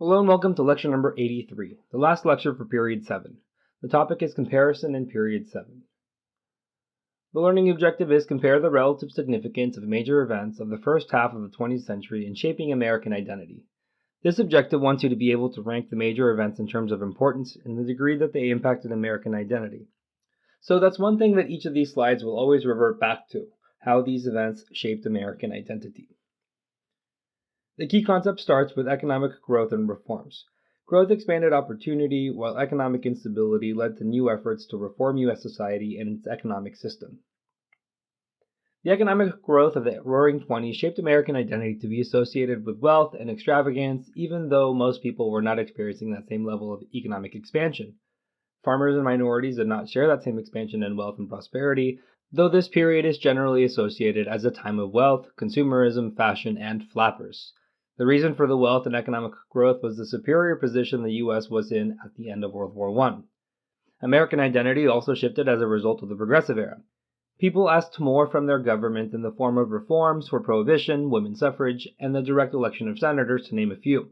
Hello and welcome to lecture number 83, the last lecture for period 7. The topic is comparison in period 7. The learning objective is compare the relative significance of major events of the first half of the 20th century in shaping American identity. This objective wants you to be able to rank the major events in terms of importance and the degree that they impacted American identity. So that's one thing that each of these slides will always revert back to, how these events shaped American identity. The key concept starts with economic growth and reforms. Growth expanded opportunity, while economic instability led to new efforts to reform U.S. society and its economic system. The economic growth of the Roaring Twenties shaped American identity to be associated with wealth and extravagance, even though most people were not experiencing that same level of economic expansion. Farmers and minorities did not share that same expansion in wealth and prosperity, though this period is generally associated as a time of wealth, consumerism, fashion, and flappers. The reason for the wealth and economic growth was the superior position the U.S. was in at the end of World War I. American identity also shifted as a result of the Progressive Era. People asked more from their government in the form of reforms for prohibition, women's suffrage, and the direct election of senators, to name a few.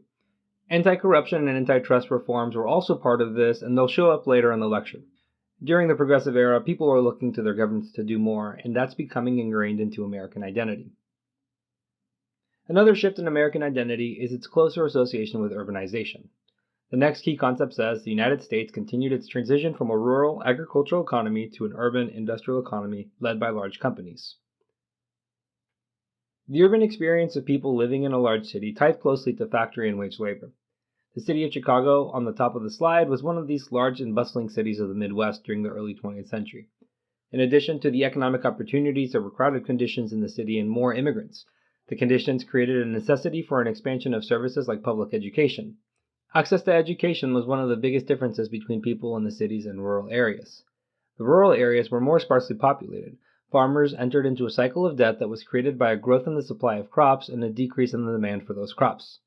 Anti-corruption and antitrust reforms were also part of this, and they'll show up later in the lecture. During the Progressive Era, people were looking to their governments to do more, and that's becoming ingrained into American identity. Another shift in American identity is its closer association with urbanization. The next key concept says the United States continued its transition from a rural agricultural economy to an urban industrial economy led by large companies. The urban experience of people living in a large city tied closely to factory and wage labor. The city of Chicago, on the top of the slide, was one of these large and bustling cities of the Midwest during the early 20th century. In addition to the economic opportunities, there were crowded conditions in the city and more immigrants. The conditions created a necessity for an expansion of services like public education. Access to education was one of the biggest differences between people in the cities and rural areas. The rural areas were more sparsely populated. Farmers entered into a cycle of debt that was created by a growth in the supply of crops and a decrease in the demand for those crops.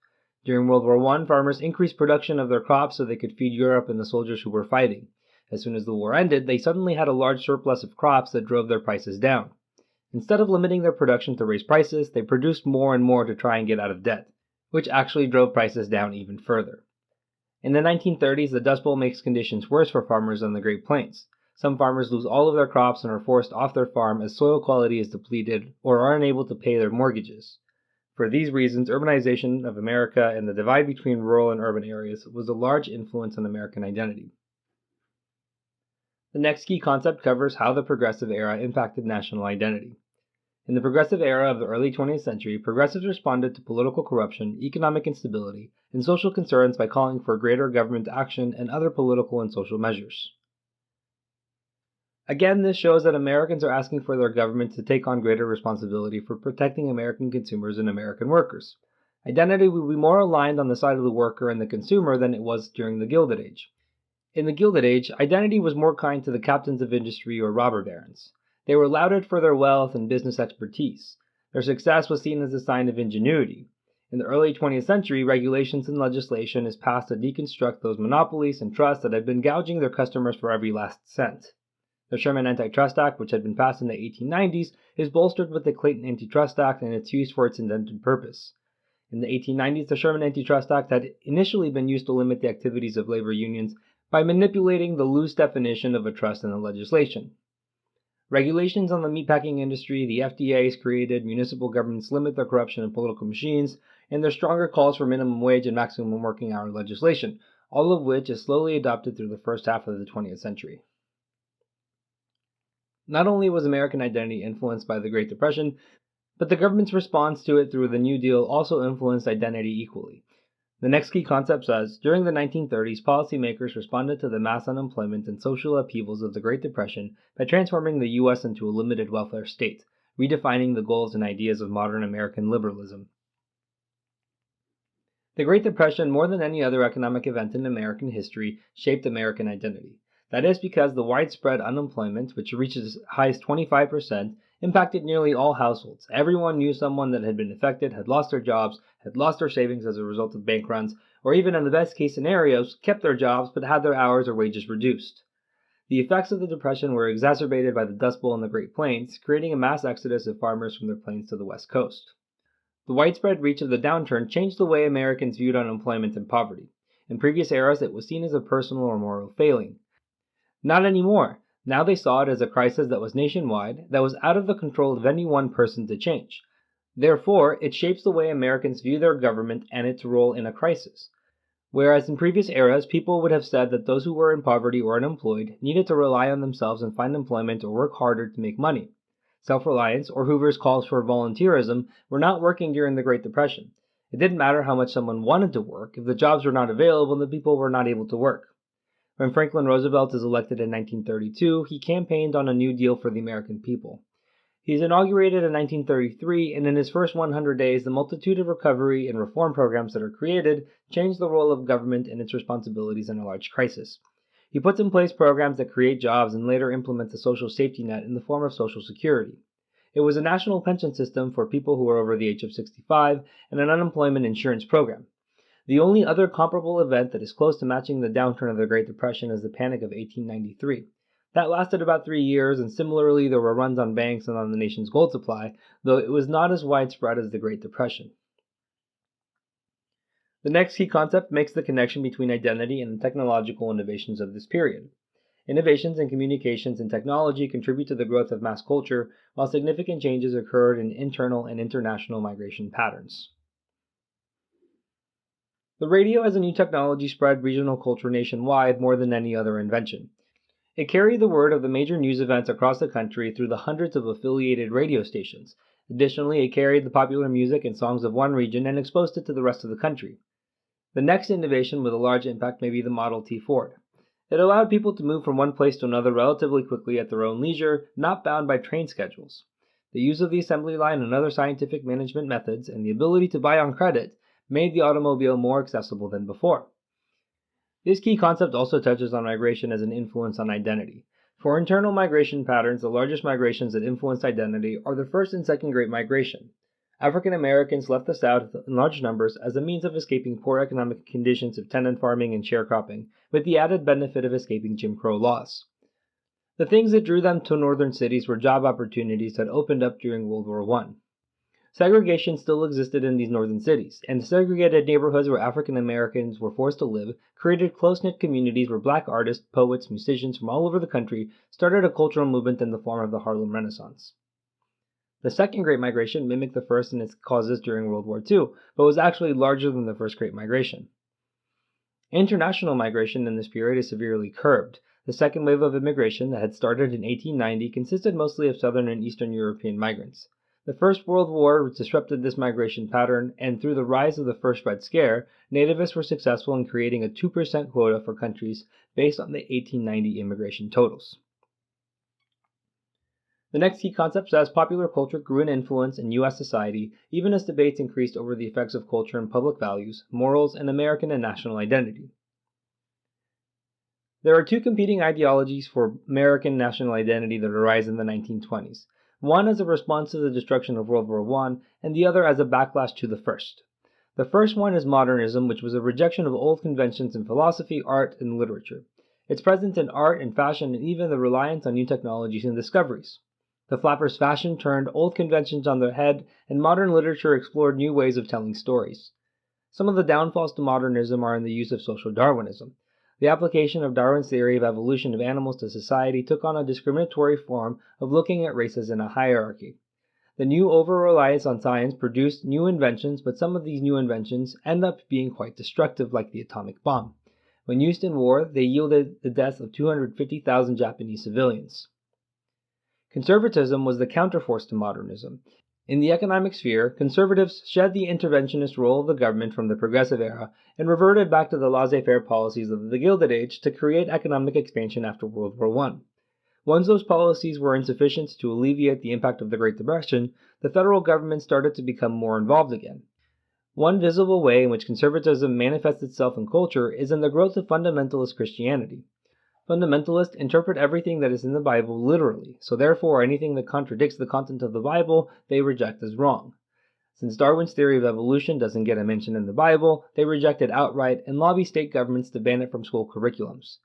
During World War I, farmers increased production of their crops so they could feed Europe and the soldiers who were fighting. As soon as the war ended, they suddenly had a large surplus of crops that drove their prices down. Instead of limiting their production to raise prices, they produced more and more to try and get out of debt, which actually drove prices down even further. In the 1930s, the Dust Bowl makes conditions worse for farmers on the Great Plains. Some farmers lose all of their crops and are forced off their farm as soil quality is depleted or are unable to pay their mortgages. For these reasons, urbanization of America and the divide between rural and urban areas was a large influence on American identity. The next key concept covers how the Progressive Era impacted national identity. In the Progressive Era of the early 20th century, progressives responded to political corruption, economic instability, and social concerns by calling for greater government action and other political and social measures. Again, this shows that Americans are asking for their government to take on greater responsibility for protecting American consumers and American workers. Identity will be more aligned on the side of the worker and the consumer than it was during the Gilded Age. In the Gilded Age, identity was more kind to the captains of industry or robber barons. They were lauded for their wealth and business expertise. Their success was seen as a sign of ingenuity. In the early 20th century, regulations and legislation is passed to deconstruct those monopolies and trusts that had been gouging their customers for every last cent. The Sherman Antitrust Act, which had been passed in the 1890s, is bolstered with the Clayton Antitrust Act and its use for its intended purpose. In the 1890s, the Sherman Antitrust Act had initially been used to limit the activities of labor unions by manipulating the loose definition of a trust in the legislation. Regulations on the meatpacking industry, the FDA is created, municipal governments limit their corruption in political machines, and there's stronger calls for minimum wage and maximum working hour legislation, all of which is slowly adopted through the first half of the 20th century. Not only was American identity influenced by the Great Depression, but the government's response to it through the New Deal also influenced identity equally. The next key concept says, during the 1930s, policymakers responded to the mass unemployment and social upheavals of the Great Depression by transforming the U.S. into a limited welfare state, redefining the goals and ideas of modern American liberalism. The Great Depression, more than any other economic event in American history, shaped American identity. That is because the widespread unemployment, which reaches as high as 25%, impacted nearly all households. Everyone knew someone that had been affected, had lost their jobs, had lost their savings as a result of bank runs, or even in the best case scenarios, kept their jobs but had their hours or wages reduced. The effects of the Depression were exacerbated by the Dust Bowl in the Great Plains, creating a mass exodus of farmers from their plains to the West Coast. The widespread reach of the downturn changed the way Americans viewed unemployment and poverty. In previous eras, it was seen as a personal or moral failing. Not anymore. Now they saw it as a crisis that was nationwide, that was out of the control of any one person to change. Therefore, it shapes the way Americans view their government and its role in a crisis. Whereas in previous eras, people would have said that those who were in poverty or unemployed needed to rely on themselves and find employment or work harder to make money. Self-reliance, or Hoover's calls for volunteerism, were not working during the Great Depression. It didn't matter how much someone wanted to work. If the jobs were not available, the people were not able to work. When Franklin Roosevelt is elected in 1932, he campaigned on a New Deal for the American people. He is inaugurated in 1933, and in his first 100 days, the multitude of recovery and reform programs that are created change the role of government and its responsibilities in a large crisis. He puts in place programs that create jobs and later implements a social safety net in the form of Social Security. It was a national pension system for people who were over the age of 65 and an unemployment insurance program. The only other comparable event that is close to matching the downturn of the Great Depression is the Panic of 1893. That lasted about 3 years, and similarly there were runs on banks and on the nation's gold supply, though it was not as widespread as the Great Depression. The next key concept makes the connection between identity and the technological innovations of this period. Innovations in communications and technology contribute to the growth of mass culture, while significant changes occurred in internal and international migration patterns. The radio as a new technology spread regional culture nationwide more than any other invention. It carried the word of the major news events across the country through the hundreds of affiliated radio stations. Additionally, it carried the popular music and songs of one region and exposed it to the rest of the country. The next innovation with a large impact may be the Model T Ford. It allowed people to move from one place to another relatively quickly at their own leisure, not bound by train schedules. The use of the assembly line and other scientific management methods, and the ability to buy on credit, made the automobile more accessible than before. This key concept also touches on migration as an influence on identity. For internal migration patterns, the largest migrations that influence identity are the first and second Great Migration. African Americans left the South in large numbers as a means of escaping poor economic conditions of tenant farming and sharecropping, with the added benefit of escaping Jim Crow laws. The things that drew them to northern cities were job opportunities that opened up during World War I. Segregation still existed in these northern cities, and the segregated neighborhoods where African Americans were forced to live created close-knit communities where black artists, poets, musicians from all over the country started a cultural movement in the form of the Harlem Renaissance. The second Great Migration mimicked the first in its causes during World War II, but was actually larger than the first Great Migration. International migration in this period is severely curbed. The second wave of immigration that had started in 1890 consisted mostly of Southern and Eastern European migrants. The First World War disrupted this migration pattern, and through the rise of the First Red Scare, nativists were successful in creating a 2% quota for countries based on the 1890 immigration totals. The next key concept is as popular culture grew in influence in U.S. society, even as debates increased over the effects of culture and public values, morals, and American and national identity. There are two competing ideologies for American national identity that arise in the 1920s. One as a response to the destruction of World War I, and the other as a backlash to the first. The first one is modernism, which was a rejection of old conventions in philosophy, art, and literature. It's present in art and fashion, and even the reliance on new technologies and discoveries. The flappers' fashion turned old conventions on their head, and modern literature explored new ways of telling stories. Some of the downfalls to modernism are in the use of social Darwinism. The application of Darwin's theory of evolution of animals to society took on a discriminatory form of looking at races in a hierarchy. The new over-reliance on science produced new inventions, but some of these new inventions end up being quite destructive, like the atomic bomb. When used in war, they yielded the death of 250,000 Japanese civilians. Conservatism was the counterforce to modernism. In the economic sphere, conservatives shed the interventionist role of the government from the progressive era and reverted back to the laissez-faire policies of the Gilded Age to create economic expansion after World War I. Once those policies were insufficient to alleviate the impact of the Great Depression, the federal government started to become more involved again. One visible way in which conservatism manifests itself in culture is in the growth of fundamentalist Christianity. Fundamentalists interpret everything that is in the Bible literally, so therefore anything that contradicts the content of the Bible they reject as wrong. Since Darwin's theory of evolution doesn't get a mention in the Bible, they reject it outright and lobby state governments to ban it from school curriculums.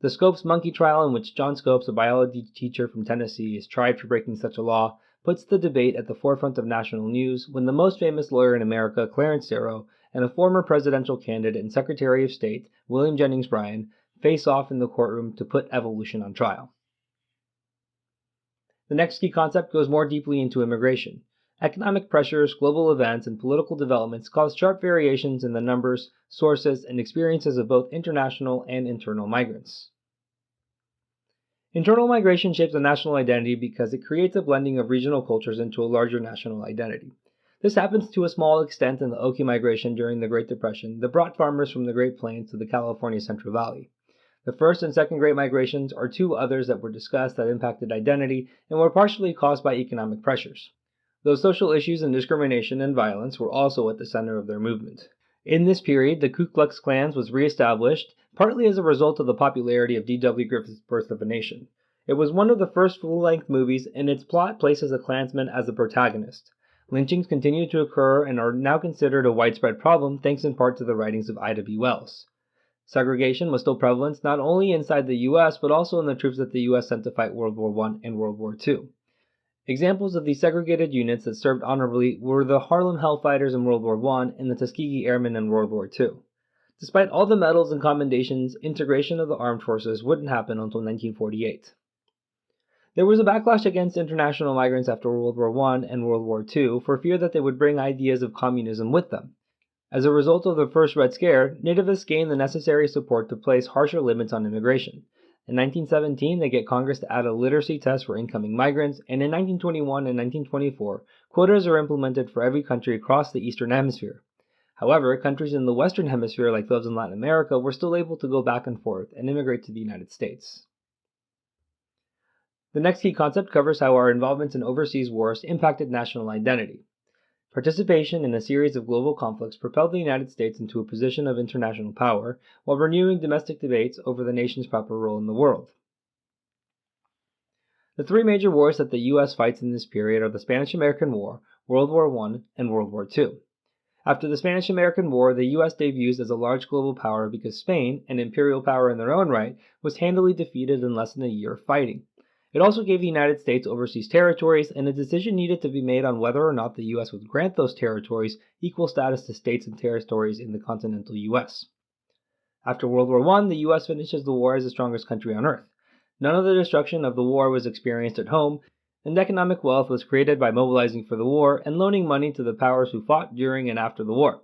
The Scopes monkey trial, in which John Scopes, a biology teacher from Tennessee, is tried for breaking such a law, puts the debate at the forefront of national news when the most famous lawyer in America, Clarence Darrow, and a former presidential candidate and Secretary of State, William Jennings Bryan, face off in the courtroom to put evolution on trial. The next key concept goes more deeply into immigration. Economic pressures, global events, and political developments cause sharp variations in the numbers, sources, and experiences of both international and internal migrants. Internal migration shapes a national identity because it creates a blending of regional cultures into a larger national identity. This happens to a small extent in the Okie migration during the Great Depression that brought farmers from the Great Plains to the California Central Valley. The first and second Great Migrations are two others that were discussed that impacted identity and were partially caused by economic pressures. Those social issues and discrimination and violence were also at the center of their movement. In this period, the Ku Klux Klan was re-established, partly as a result of the popularity of D.W. Griffith's Birth of a Nation. It was one of the first full-length movies, and its plot places a Klansman as the protagonist. Lynchings continue to occur and are now considered a widespread problem thanks in part to the writings of Ida B. Wells. Segregation was still prevalent not only inside the U.S., but also in the troops that the U.S. sent to fight World War I and World War II. Examples of these segregated units that served honorably were the Harlem Hellfighters in World War I and the Tuskegee Airmen in World War II. Despite all the medals and commendations, integration of the armed forces wouldn't happen until 1948. There was a backlash against international migrants after World War I and World War II for fear that they would bring ideas of communism with them. As a result of the first Red Scare, nativists gained the necessary support to place harsher limits on immigration. In 1917, they get Congress to add a literacy test for incoming migrants, and in 1921 and 1924, quotas are implemented for every country across the Eastern Hemisphere. However, countries in the Western Hemisphere, like those in Latin America, were still able to go back and forth and immigrate to the United States. The next key concept covers how our involvements in overseas wars impacted national identity. Participation in a series of global conflicts propelled the United States into a position of international power, while renewing domestic debates over the nation's proper role in the world. The three major wars that the U.S. fights in this period are the Spanish-American War, World War I, and World War II. After the Spanish-American War, the U.S. debuts as a large global power because Spain, an imperial power in their own right, was handily defeated in less than a year of fighting. It also gave the United States overseas territories, and a decision needed to be made on whether or not the U.S. would grant those territories equal status to states and territories in the continental U.S. After World War I, the U.S. finishes the war as the strongest country on Earth. None of the destruction of the war was experienced at home, and economic wealth was created by mobilizing for the war and loaning money to the powers who fought during and after the war.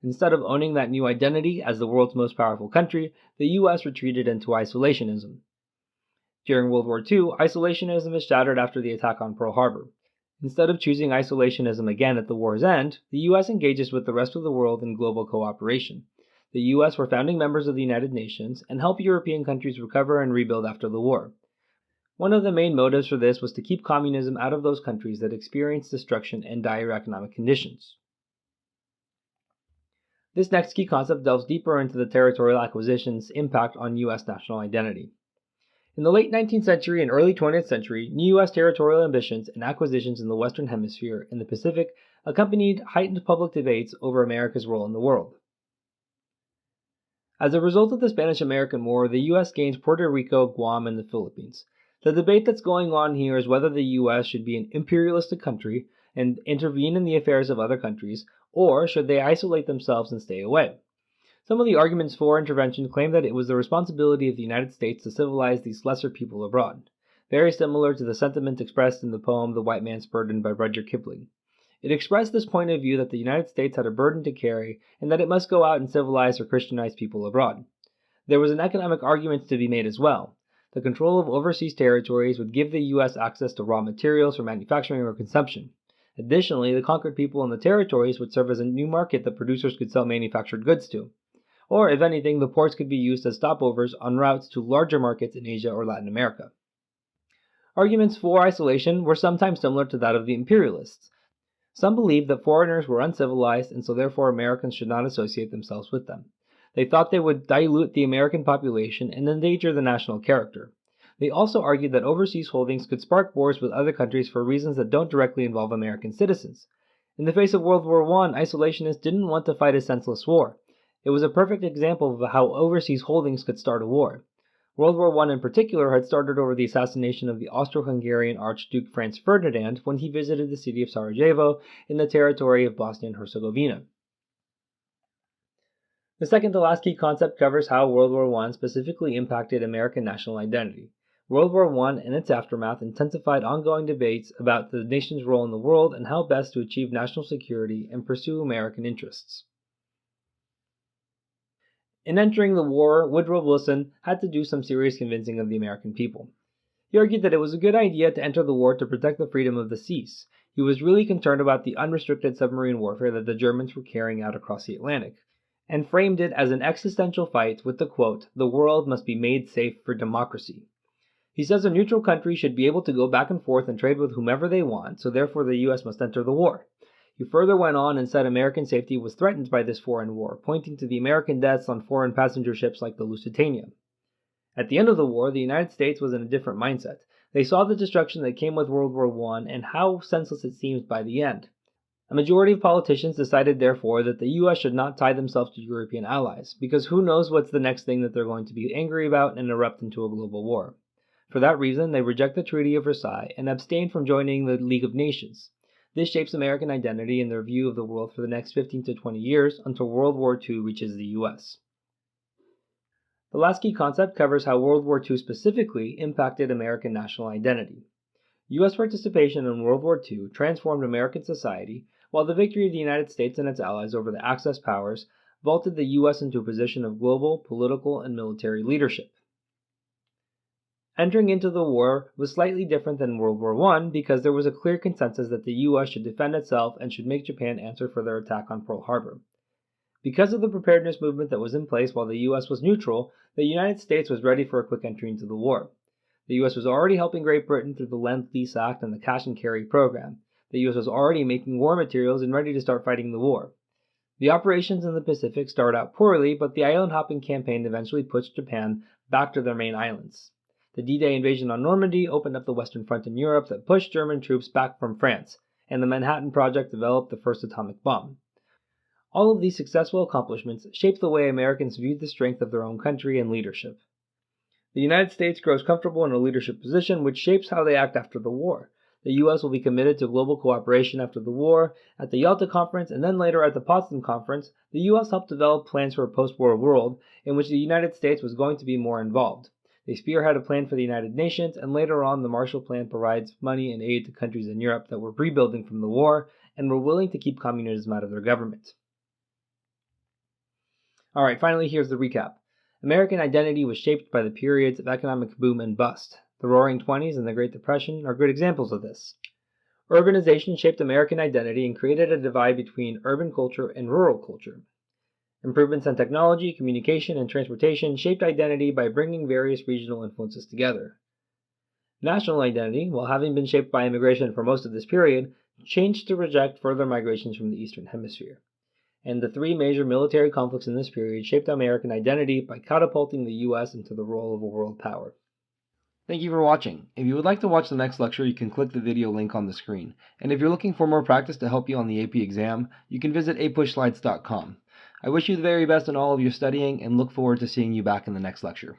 Instead of owning that new identity as the world's most powerful country, the U.S. retreated into isolationism. During World War II, isolationism is shattered after the attack on Pearl Harbor. Instead of choosing isolationism again at the war's end, the U.S. engages with the rest of the world in global cooperation. The U.S. were founding members of the United Nations and helped European countries recover and rebuild after the war. One of the main motives for this was to keep communism out of those countries that experienced destruction and dire economic conditions. This next key concept delves deeper into the territorial acquisition's impact on U.S. national identity. In the late 19th century and early 20th century, new U.S. territorial ambitions and acquisitions in the Western Hemisphere and the Pacific accompanied heightened public debates over America's role in the world. As a result of the Spanish-American War, the U.S. gains Puerto Rico, Guam, and the Philippines. The debate that's going on here is whether the U.S. should be an imperialistic country and intervene in the affairs of other countries, or should they isolate themselves and stay away. Some of the arguments for intervention claim that it was the responsibility of the United States to civilize these lesser people abroad, very similar to the sentiment expressed in the poem The White Man's Burden by Rudyard Kipling. It expressed this point of view that the United States had a burden to carry and that it must go out and civilize or Christianize people abroad. There was an economic argument to be made as well. The control of overseas territories would give the U.S. access to raw materials for manufacturing or consumption. Additionally, the conquered people in the territories would serve as a new market that producers could sell manufactured goods to. Or, if anything, the ports could be used as stopovers on routes to larger markets in Asia or Latin America. Arguments for isolation were sometimes similar to that of the imperialists. Some believed that foreigners were uncivilized and so therefore Americans should not associate themselves with them. They thought they would dilute the American population and endanger the national character. They also argued that overseas holdings could spark wars with other countries for reasons that don't directly involve American citizens. In the face of World War I, isolationists didn't want to fight a senseless war. It was a perfect example of how overseas holdings could start a war. World War I in particular had started over the assassination of the Austro-Hungarian Archduke Franz Ferdinand when he visited the city of Sarajevo in the territory of Bosnia and Herzegovina. The second to last key concept covers how World War I specifically impacted American national identity. World War I and its aftermath intensified ongoing debates about the nation's role in the world and how best to achieve national security and pursue American interests. In entering the war, Woodrow Wilson had to do some serious convincing of the American people. He argued that it was a good idea to enter the war to protect the freedom of the seas. He was really concerned about the unrestricted submarine warfare that the Germans were carrying out across the Atlantic, and framed it as an existential fight with the quote, "The world must be made safe for democracy." He says a neutral country should be able to go back and forth and trade with whomever they want, so therefore the US must enter the war. He further went on and said American safety was threatened by this foreign war, pointing to the American deaths on foreign passenger ships like the Lusitania. At the end of the war, the United States was in a different mindset. They saw the destruction that came with World War I and how senseless it seemed by the end. A majority of politicians decided, therefore, that the US should not tie themselves to European allies, because who knows what's the next thing that they're going to be angry about and erupt into a global war. For that reason, they reject the Treaty of Versailles and abstain from joining the League of Nations. This shapes American identity and their view of the world for the next 15 to 20 years until World War II reaches the US. The last key concept covers how World War II specifically impacted American national identity. US participation in World War II transformed American society, while the victory of the United States and its allies over the Axis powers vaulted the US into a position of global, political, and military leadership. Entering into the war was slightly different than World War I because there was a clear consensus that the US should defend itself and should make Japan answer for their attack on Pearl Harbor. Because of the preparedness movement that was in place while the US was neutral, the United States was ready for a quick entry into the war. The US was already helping Great Britain through the Lend-Lease Act and the Cash and Carry program. The US was already making war materials and ready to start fighting the war. The operations in the Pacific started out poorly, but the island hopping campaign eventually pushed Japan back to their main islands. The D-Day invasion on Normandy opened up the Western Front in Europe that pushed German troops back from France, and the Manhattan Project developed the first atomic bomb. All of these successful accomplishments shaped the way Americans viewed the strength of their own country and leadership. The United States grows comfortable in a leadership position, which shapes how they act after the war. The U.S. will be committed to global cooperation after the war. At the Yalta Conference and then later at the Potsdam Conference, the U.S. helped develop plans for a post-war world in which the United States was going to be more involved. They spearhead a plan for the United Nations, and later on the Marshall Plan provides money and aid to countries in Europe that were rebuilding from the war and were willing to keep communism out of their government. Alright, finally here's the recap. American identity was shaped by the periods of economic boom and bust. The Roaring Twenties and the Great Depression are good examples of this. Urbanization shaped American identity and created a divide between urban culture and rural culture. Improvements in technology, communication, and transportation shaped identity by bringing various regional influences together. National identity, while having been shaped by immigration for most of this period, changed to reject further migrations from the Eastern Hemisphere. And the three major military conflicts in this period shaped American identity by catapulting the U.S. into the role of a world power. Thank you for watching. If you would like to watch the next lecture, you can click the video link on the screen. And if you're looking for more practice to help you on the AP exam, you can visit APUSHslides.com. I wish you the very best in all of your studying and look forward to seeing you back in the next lecture.